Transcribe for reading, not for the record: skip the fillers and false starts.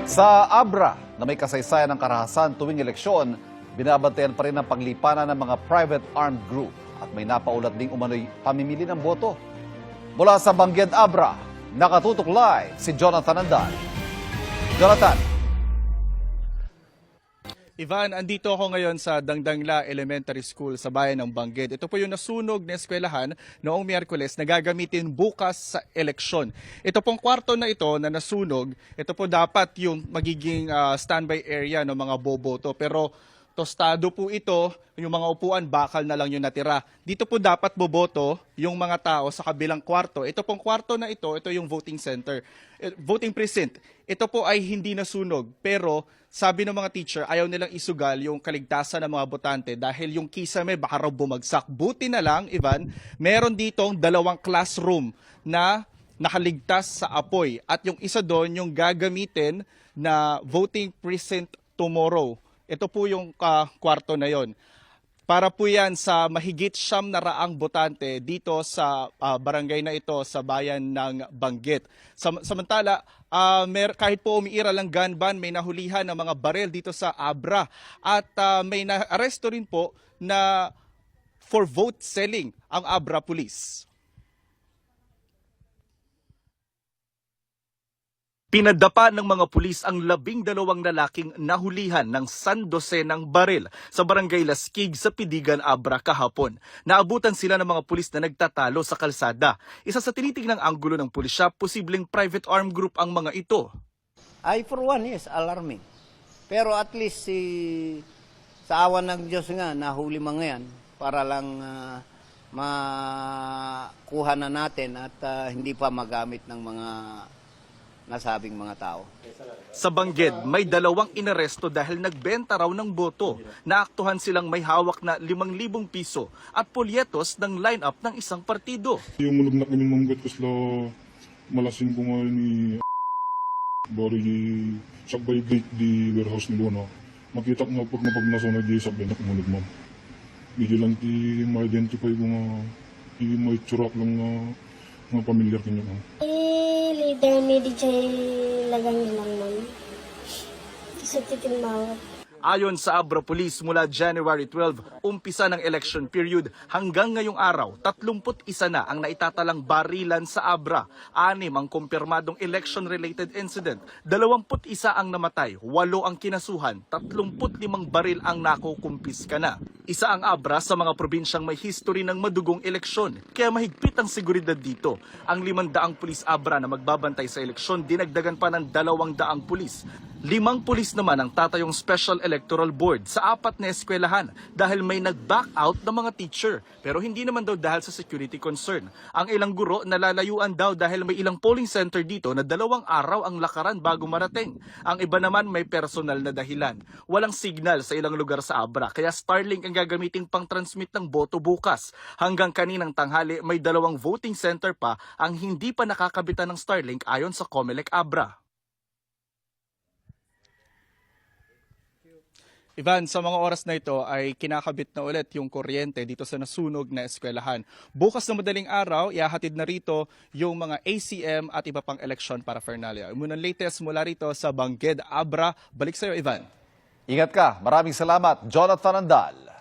Sa Abra, na may kasaysayan ng karahasan tuwing eleksyon, binabantayan pa rin ang paglipanan ng mga private armed group at may napaulat ding umano'y pamimili ng boto. Mula sa Bangged Abra, nakatutok live si Jonathan Andal. Jonathan. Ivan, andito ako ngayon sa Dangdangla Elementary School sa bayan ng Bangged. Ito po yung nasunog na eskwelahan noong Miyerkules na gagamitin bukas sa eleksyon. Ito pong kwarto na ito na nasunog, ito po dapat yung magiging standby area ng mga boboto. Pero tostado po ito, yung mga upuan bakal na lang yung natira. Dito po dapat boboto yung mga tao sa kabilang kwarto. Ito pong kwarto na ito yung voting center, voting precinct. Ito po ay hindi nasunog, pero sabi ng mga teacher, ayaw nilang isugal yung kaligtasan ng mga botante dahil yung kisame baka raw bumagsak. Buti na lang, Ivan, meron ditong 2 classroom na nakaligtas sa apoy. At yung isa doon, yung gagamitin na voting precinct tomorrow. Ito po yung kwarto na yon. Para po yan sa mahigit 700 botante dito sa barangay na ito sa bayan ng Bangged. Samantala, kahit po umiiral ang gun ban, may nahulihan ng mga barel dito sa Abra. At may na-aresto rin po na for vote selling ang Abra Police. Pinadapa ng mga pulis ang 12 lalaking nahulihan ng sandosenang baril sa barangay Laskig sa Pidigan, Abra kahapon. Naabutan sila ng mga pulis na nagtatalo sa kalsada. Isa sa tinitignang anggulo ng pulisya, posibleng private armed group ang mga ito. For one, yes, alarming. Pero at least sa awan ng Diyos nga, nahuli mga yan para lang makuha na natin at hindi pa magamit ng mga nasabing mga tao. Sa Bangged, may 2 inaresto dahil nagbenta raw ng boto. Naaktuhan silang may hawak na 5,000 piso at polyetos ng line-up ng isang partido. Yung mulog na kaming manggat ko sila malasing ko nga ni bari sakbay gate di warehouse ni Luna. Makita ko nga po na pag nasa na di sakbay na kumulog ma'am. Bigyan lang ti ma-identify ko nga may tsurak lang nga pamilyar kinyo ma'am. Leader ni DJ Lagang lang nun. Sa titimawat. Ayon sa Abra Police, mula January 12, umpisa ng election period hanggang ngayong araw, 31 na ang naitatalang barilan sa Abra. 6 ang kumpirmadong election-related incident, 21 ang namatay, 8 ang kinasuhan, 35 baril ang nakukumpiska na. Isa ang Abra sa mga probinsyang may history ng madugong eleksyon, kaya mahigpit ang seguridad dito. Ang 500 pulis Abra na magbabantay sa eleksyon, dinagdagan pa ng 200 pulis. 5 pulis naman ang tatayong Special Electoral Board sa 4 na eskwelahan dahil may nag-back out ng mga teacher. Pero hindi naman daw dahil sa security concern. Ang ilang guro nalalayuan daw dahil may ilang polling center dito na 2 araw ang lakaran bago marating. Ang iba naman may personal na dahilan. Walang signal sa ilang lugar sa Abra kaya Starlink ang gagamiting pang-transmit ng boto bukas. Hanggang kaninang tanghali may 2 voting center pa ang hindi pa nakakabitan ng Starlink ayon sa Comelec Abra. Ivan, sa mga oras na ito ay kinakabit na ulit yung kuryente dito sa nasunog na eskwelahan. Bukas na madaling araw, ihahatid na rito yung mga ACM at iba pang election paraphernalia. Munang latest mula rito sa Bangged Abra. Balik sa iyo, Ivan. Ingat ka. Maraming salamat, Jonathan Andal.